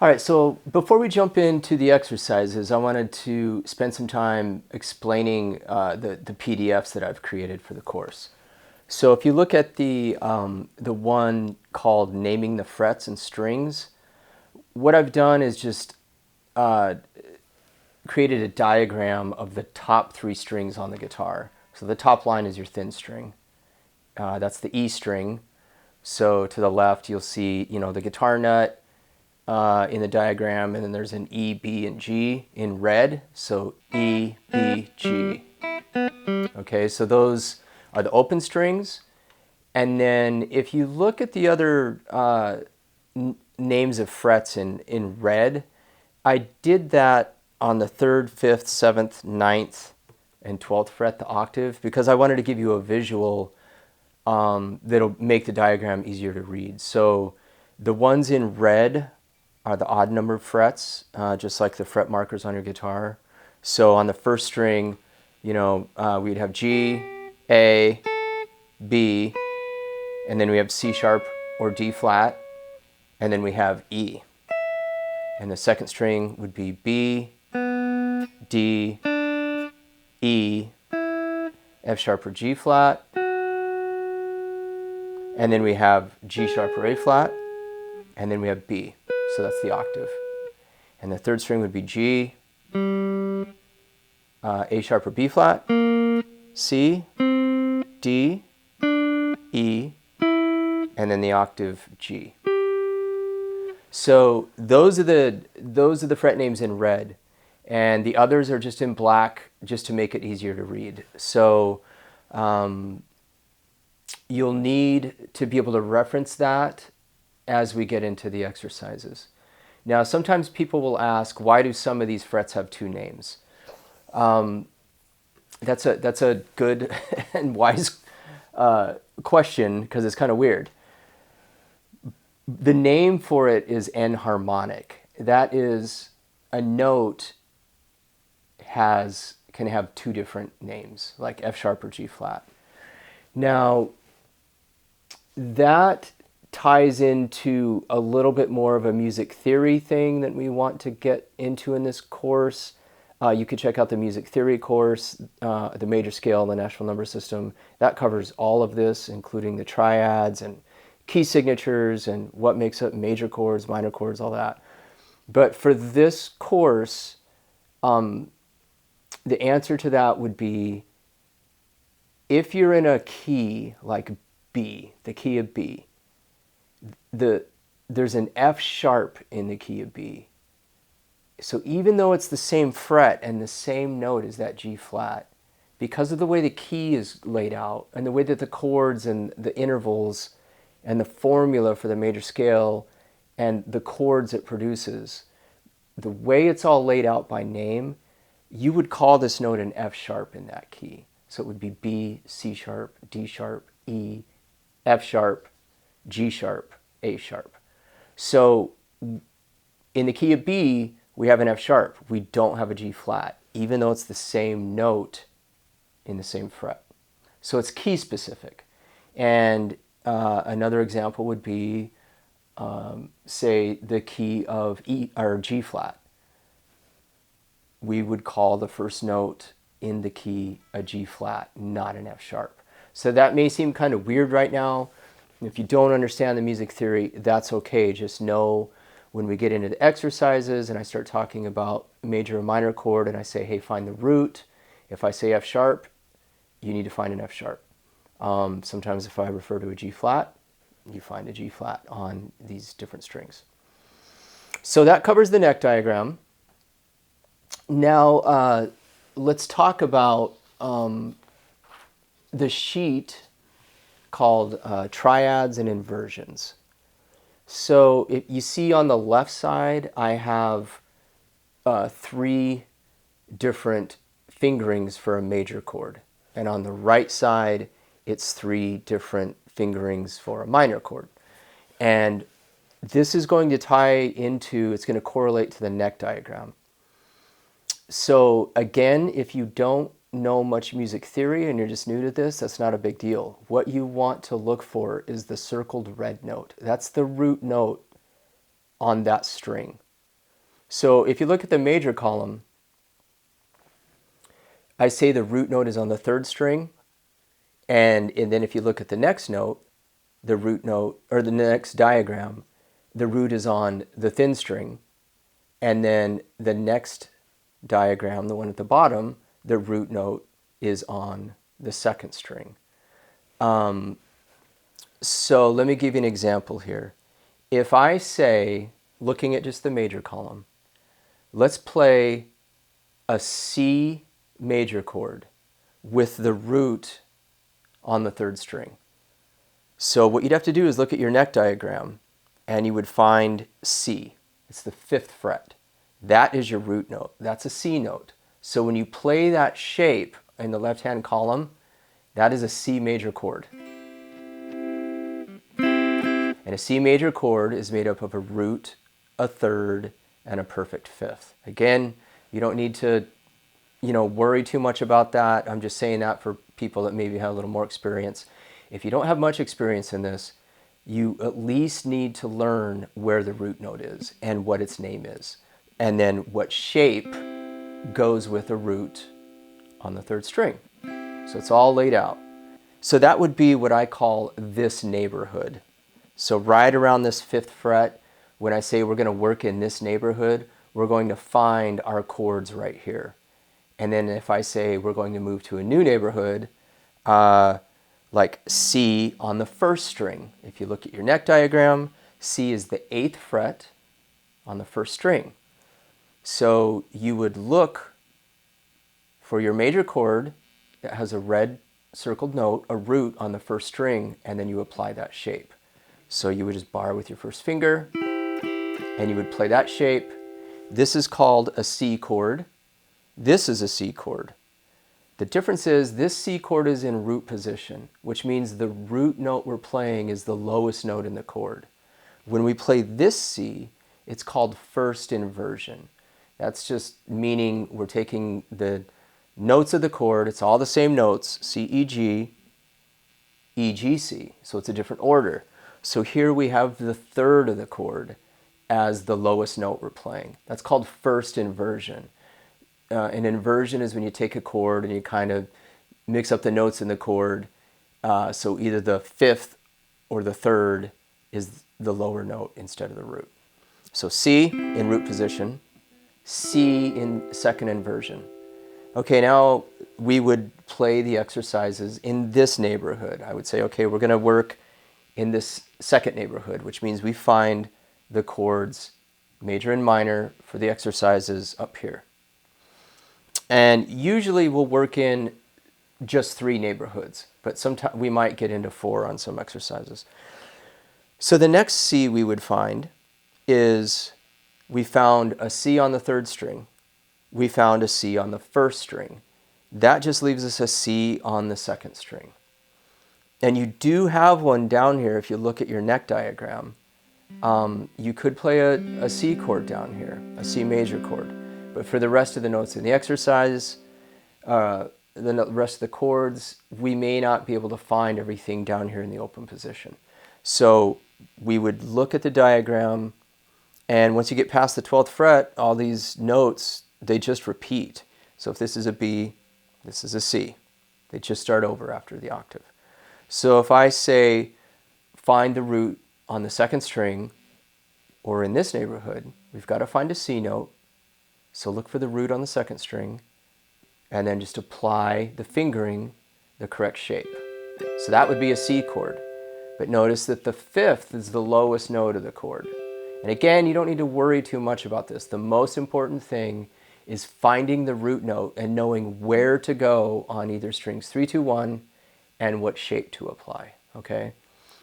All right, so before we jump into the exercises, I wanted to spend some time explaining the PDFs that I've created for the course. So if you look at the one called Naming the Frets and Strings, what I've done is just created a diagram of the top three strings on the guitar. So the top line is your thin string. That's the E string. So to the left, you'll see, the guitar nut in the diagram, and then there's an E, B, and G in red. So E, B, G. Okay, so those are the open strings. And then if you look at the other names of frets in red, I did that on the 3rd, 5th, 7th, 9th, and 12th fret, the octave, because I wanted to give you a visual that'll make the diagram easier to read. So the ones in red are the odd numbered frets, just like the fret markers on your guitar. So on the first string, we'd have G, A, B, and then we have C sharp or D flat, and then we have E. And the second string would be B, D, E, F sharp or G flat, and then we have G sharp or A flat, and then we have B. So that's the octave. And the third string would be G, A sharp or B flat, C, D, E, and then the octave G. So those are the fret names in red, and the others are just in black, just to make it easier to read. So you'll need to be able to reference that as we get into the exercises. Now, sometimes people will ask, why do some of these frets have two names? That's a good and wise question, because it's kind of weird. The name for it is enharmonic. That is, a note can have two different names, like F sharp or G flat. Now, that ties into a little bit more of a music theory thing that we want to get into in this course. You could check out the music theory course, the major scale, the Nashville number system. That covers all of this, including the triads and key signatures and what makes up major chords, minor chords, all that. But for this course, the answer to that would be, if you're in a key like B, the key of B, there's an F sharp in the key of B. So even though it's the same fret and the same note as that G flat, because of the way the key is laid out and the way that the chords and the intervals and the formula for the major scale and the chords it produces, the way it's all laid out by name, you would call this note an F sharp in that key. So it would be B, C sharp, D sharp, E, F sharp, G sharp, A sharp. So in the key of B, we have an F sharp. We don't have a G flat, even though it's the same note in the same fret. So it's key specific. And another example would be, say, the key of E or G flat. We would call the first note in the key a G flat, not an F sharp. So that may seem kind of weird right now. If you don't understand the music theory, that's okay. Just know when we get into the exercises and I start talking about major or minor chord and I say, hey, find the root. If I say F sharp, you need to find an F sharp. Sometimes if I refer to a G flat, you find a G flat on these different strings. So that covers the neck diagram. Now, let's talk about the sheet called triads and inversions. So if you see on the left side, I have 3 different fingerings for a major chord. And on the right side, it's 3 different fingerings for a minor chord. And this is going to it's going to correlate to the neck diagram. So again, if you don't know much music theory and you're just new to this, that's not a big deal. What you want to look for is the circled red note. That's the root note on that string. So if you look at the major column, I say the root note is on the third string, and then if you look at the next note, the root note, or the next diagram, the root is on the thin string, and then the next diagram, the one at the bottom, the root note is on the second string. So let me give you an example here. If I say, looking at just the major column, let's play a C major chord with the root on the third string. So what you'd have to do is look at your neck diagram, and you would find C. It's the 5th fret. That is your root note. That's a C note. So when you play that shape in the left-hand column, that is a C major chord. And a C major chord is made up of a root, a third, and a perfect 5th. Again, you don't need to, worry too much about that. I'm just saying that for people that maybe have a little more experience. If you don't have much experience in this, you at least need to learn where the root note is and what its name is, and then what shape goes with a root on the third string. So it's all laid out. So that would be what I call this neighborhood. So right around this 5th fret, when I say we're going to work in this neighborhood, we're going to find our chords right here. And then if I say we're going to move to a new neighborhood, like C on the first string, if you look at your neck diagram, C is the 8th fret on the first string. So you would look for your major chord that has a red circled note, a root on the first string, and then you apply that shape. So you would just bar with your first finger, and you would play that shape. This is called a C chord. This is a C chord. The difference is this C chord is in root position, which means the root note we're playing is the lowest note in the chord. When we play this C, it's called first inversion. That's just meaning we're taking the notes of the chord, it's all the same notes, C, E, G, E, G, C. So it's a different order. So here we have the third of the chord as the lowest note we're playing. That's called first inversion. An inversion is when you take a chord and you kind of mix up the notes in the chord. So either the 5th or the 3rd is the lower note instead of the root. So C in root position, C in second inversion. Okay, now we would play the exercises in this neighborhood. I would say, okay, we're going to work in this second neighborhood, which means we find the chords major and minor for the exercises up here. And usually we'll work in just 3 neighborhoods, but sometimes we might get into 4 on some exercises. So the next C we would find is we found a C on the third string. We found a C on the first string. That just leaves us a C on the second string. And you do have one down here if you look at your neck diagram. You could play a C chord down here, a C major chord. But for the rest of the notes in the exercise, the rest of the chords, we may not be able to find everything down here in the open position. So we would look at the diagram, and once you get past the 12th fret, all these notes, they just repeat. So if this is a B, this is a C. They just start over after the octave. So if I say, find the root on the second string, or in this neighborhood, we've got to find a C note. So look for the root on the second string, and then just apply the fingering the correct shape. So that would be a C chord. But notice that the 5th is the lowest note of the chord. And again, you don't need to worry too much about this. The most important thing is finding the root note and knowing where to go on either strings 3, 2, 1, and what shape to apply, okay?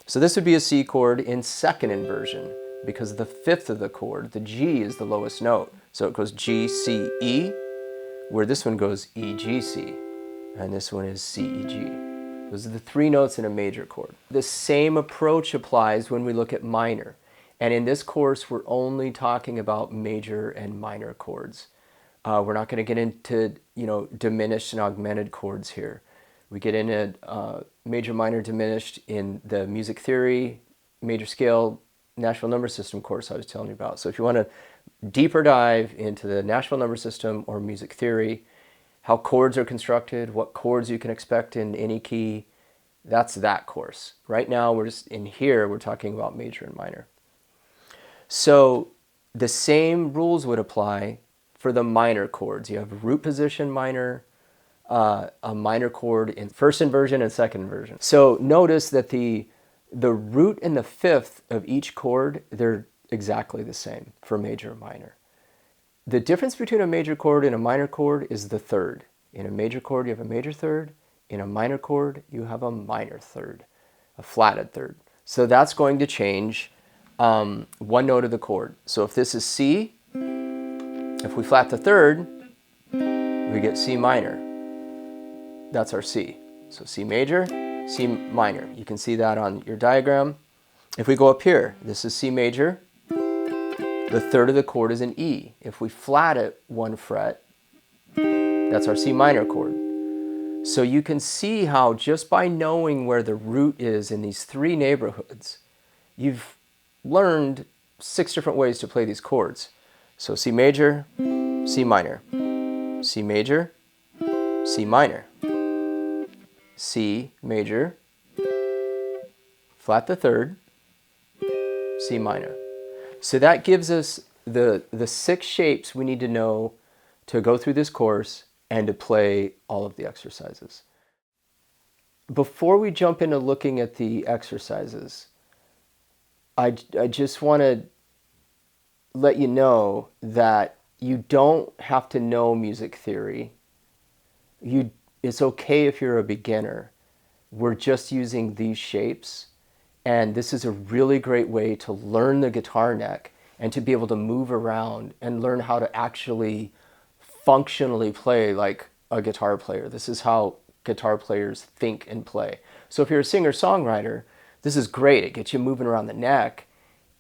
So this would be a C chord in second inversion because the 5th of the chord, the G, is the lowest note. So it goes G, C, E, where this one goes E, G, C, and this one is C, E, G. Those are the 3 notes in a major chord. The same approach applies when we look at minor. And in this course, we're only talking about major and minor chords. We're not going to get into, diminished and augmented chords here. We get into major, minor, diminished in the music theory, major scale, Nashville number system course I was telling you about. So if you want to deeper dive into the Nashville number system or music theory, how chords are constructed, what chords you can expect in any key, that's that course. Right now, we're just in here, we're talking about major and minor. So the same rules would apply for the minor chords. You have root position minor, a minor chord in first inversion and second inversion. So notice that the root and the fifth of each chord, they're exactly the same for major and minor. The difference between a major chord and a minor chord is the third. In a major chord, you have a major third. In a minor chord, you have a minor third, a flatted third. So that's going to change one note of the chord. So if this is C, if we flat the third, we get C minor. That's our C. So C major, C minor. You can see that on your diagram. If we go up here, this is C major. The third of the chord is an E. If we flat it one fret, that's our C minor chord. So you can see how just by knowing where the root is in these three neighborhoods, you've learned 6 different ways to play these chords. So C major, C minor, C major, C minor, C major, flat the third, C minor. So that gives us the 6 shapes we need to know to go through this course and to play all of the exercises. Before we jump into looking at the exercises, I just want to let you know that you don't have to know music theory. It's okay if you're a beginner. We're just using these shapes, and this is a really great way to learn the guitar neck and to be able to move around and learn how to actually functionally play like a guitar player. This is how guitar players think and play. So if you're a singer-songwriter, this is great. It gets you moving around the neck.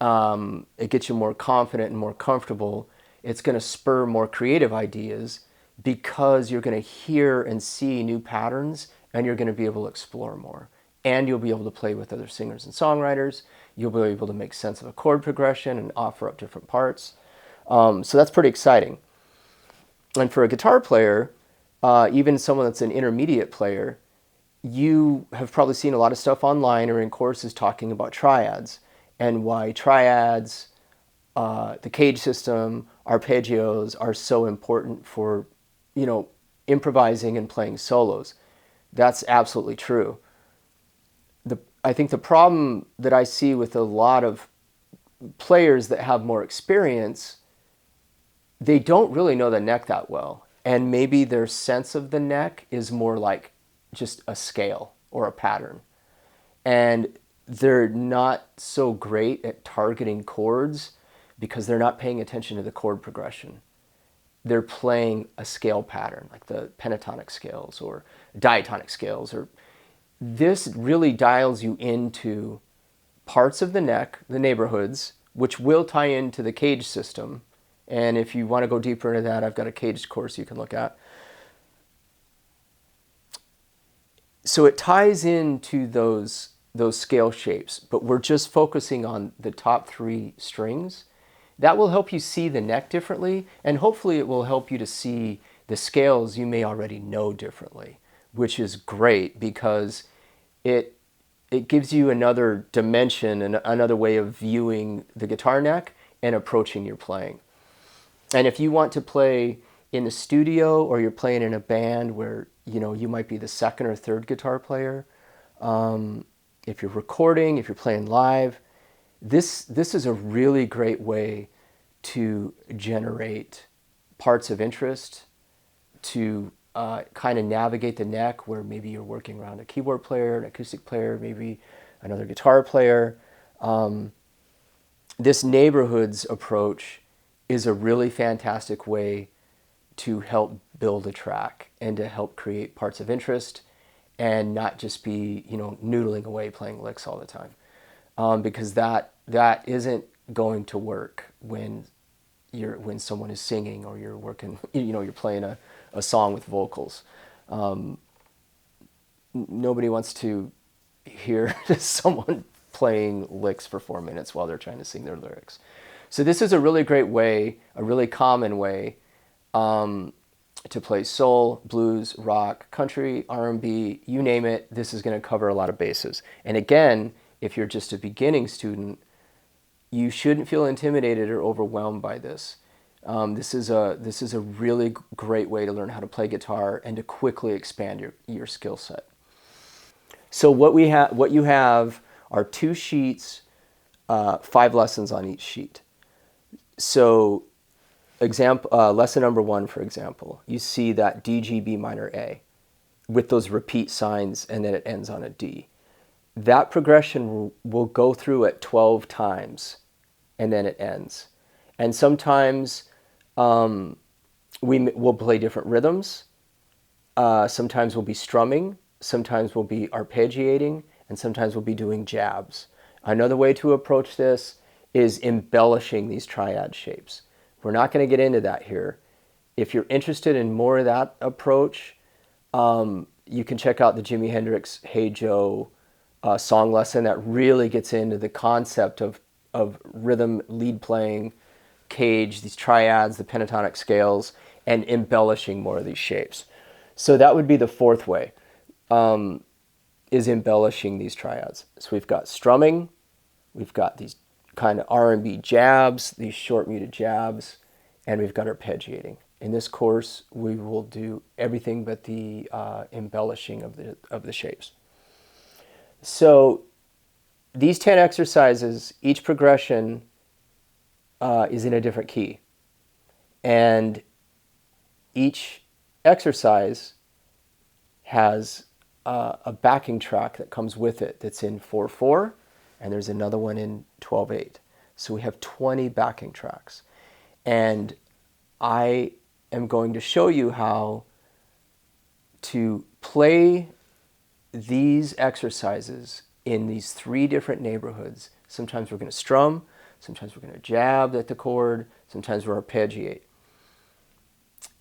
It gets you more confident and more comfortable. It's going to spur more creative ideas because you're going to hear and see new patterns, and you're going to be able to explore more. And you'll be able to play with other singers and songwriters. You'll be able to make sense of a chord progression and offer up different parts. So that's pretty exciting. And for a guitar player, even someone that's an intermediate player, you have probably seen a lot of stuff online or in courses talking about triads and why triads, the cage system, arpeggios are so important for, improvising and playing solos. That's absolutely true. I think the problem that I see with a lot of players that have more experience, they don't really know the neck that well. And maybe their sense of the neck is more like just a scale or a pattern. And they're not so great at targeting chords because they're not paying attention to the chord progression. They're playing a scale pattern, like the pentatonic scales or diatonic scales. Or this really dials you into parts of the neck, the neighborhoods, which will tie into the cage system. And if you want to go deeper into that, I've got a caged course you can look at. So it ties into those scale shapes, but we're just focusing on the top 3 strings. That will help you see the neck differently, and hopefully it will help you to see the scales you may already know differently, which is great because it gives you another dimension and another way of viewing the guitar neck and approaching your playing. And if you want to play in the studio or you're playing in a band where you might be the second or third guitar player, if you're recording, if you're playing live, this is a really great way to generate parts of interest, to kind of navigate the neck where maybe you're working around a keyboard player, an acoustic player, maybe another guitar player. This neighborhoods approach is a really fantastic way to help build a track and to help create parts of interest and not just be, noodling away playing licks all the time. Because that isn't going to work when someone is singing or you're working, you're playing a song with vocals. Nobody wants to hear someone playing licks for 4 minutes while they're trying to sing their lyrics. So this is a really great way, a really common way to play soul, blues, rock, country, R&B, you name it. This is going to cover a lot of bases. And again, if you're just a beginning student, you shouldn't feel intimidated or overwhelmed by this. This is a really great way to learn how to play guitar and to quickly expand your skill set. So what you have are 2 sheets, 5 lessons on each sheet. So lesson number 1, for example, you see that D, G, B minor, A with those repeat signs, and then it ends on a D. That progression will go through it 12 times, and then it ends. And sometimes we'll play different rhythms. Sometimes we'll be strumming. Sometimes we'll be arpeggiating. And sometimes we'll be doing jabs. Another way to approach this is embellishing these triad shapes. We're not going to get into that here. If you're interested in more of that approach, you can check out the Jimi Hendrix Hey Joe song lesson that really gets into the concept of rhythm, lead playing, cage, these triads, the pentatonic scales, and embellishing more of these shapes. So that would be the 4th way, is embellishing these triads. So we've got strumming, we've got these kind of R&B jabs, these short muted jabs, and we've got arpeggiating. In this course, we will do everything but the embellishing of the shapes. So these 10 exercises, each progression is in a different key. And each exercise has a backing track that comes with it that's in 4/4, and there's another one in 12/8. So we have 20 backing tracks. And I am going to show you how to play these exercises in these 3 different neighborhoods. Sometimes we're going to strum, sometimes we're going to jab at the chord, sometimes we're arpeggiate.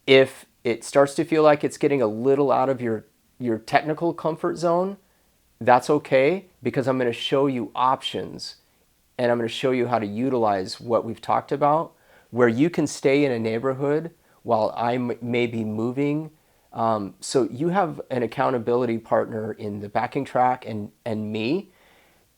If it starts to feel like it's getting a little out of your technical comfort zone, that's okay, because I'm going to show you options, and I'm going to show you how to utilize what we've talked about, where you can stay in a neighborhood while I may be moving. So you have an accountability partner in the backing track and me.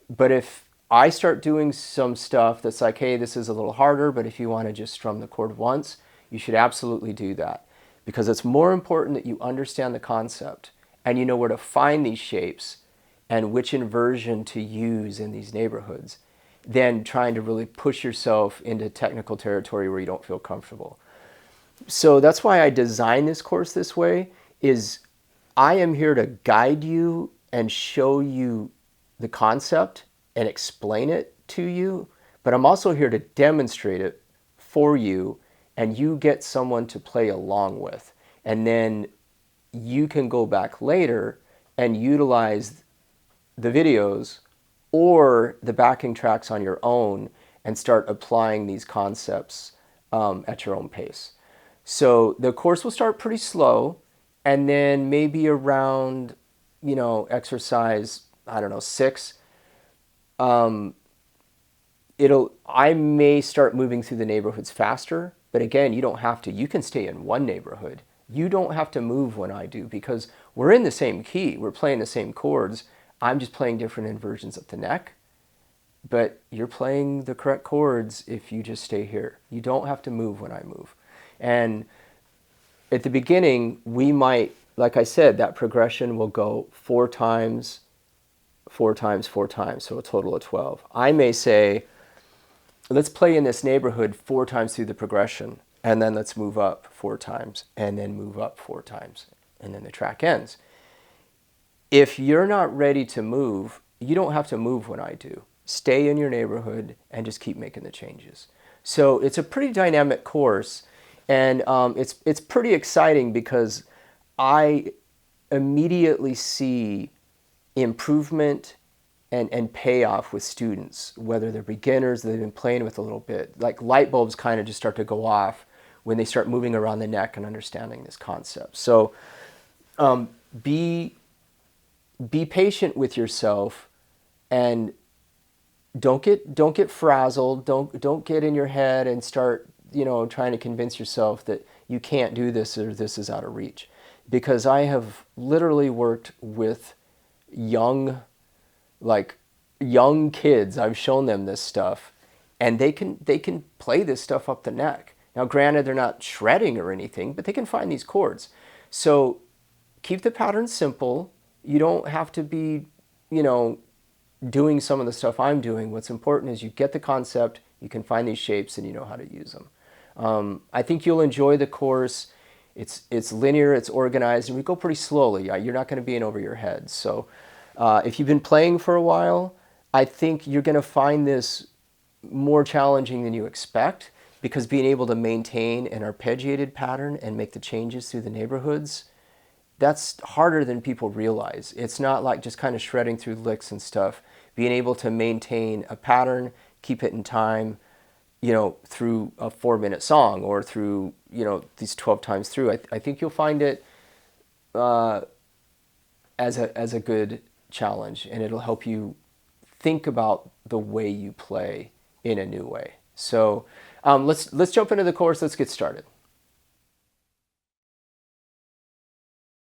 But if I start doing some stuff that's like, hey, this is a little harder, but if you want to just strum the chord once, you should absolutely do that. Because it's more important that you understand the concept and you know where to find these shapes and which inversion to use in these neighborhoods than trying to really push yourself into technical territory where you don't feel comfortable. So that's why I designed this course this way, is I am here to guide you and show you the concept and explain it to you, but I'm also here to demonstrate it for you, and you get someone to play along with. And then you can go back later and utilize the videos or the backing tracks on your own and start applying these concepts at your own pace. So the course will start pretty slow, and then maybe around, exercise, 6, I may start moving through the neighborhoods faster, but again, you don't have to. You can stay in one neighborhood. You don't have to move when I do, because we're in the same key. We're playing the same chords. I'm just playing different inversions of the neck, but you're playing the correct chords if you just stay here. You don't have to move when I move. And at the beginning, we might, like I said, that progression will go 4 times, 4 times, 4 times, so a total of 12. I may say, let's play in this neighborhood 4 times through the progression, and then let's move up 4 times, and then move up 4 times, and then the track ends. If you're not ready to move, you don't have to move when I do. Stay in your neighborhood and just keep making the changes. So it's a pretty dynamic course, and it's pretty exciting because I immediately see improvement and payoff with students, whether they're beginners, they've been playing with a little bit. Like light bulbs kind of just start to go off when they start moving around the neck and understanding this concept. So be patient with yourself and don't get frazzled. Don't get in your head and start, trying to convince yourself that you can't do this or this is out of reach. Because I have literally worked with young like young kids. I've shown them this stuff, and they can play this stuff up the neck. Now, granted, they're not shredding or anything, but they can find these chords. So keep the pattern simple. You don't have to be, you know, doing some of the stuff I'm doing. What's important is you get the concept, you can find these shapes, and you know how to use them. I think you'll enjoy the course. It's linear, it's organized, and we go pretty slowly. You're not going to be in over your head. So if you've been playing for a while, I think you're going to find this more challenging than you expect, because being able to maintain an arpeggiated pattern and make the changes through the neighborhoods, that's harder than people realize. It's not like just kind of shredding through licks and stuff. Being able to maintain a pattern, keep it in time, through a 4-minute song or through, these 12 times through, I think you'll find it as a good challenge, and it'll help you think about the way you play in a new way. So let's jump into the course. Let's get started.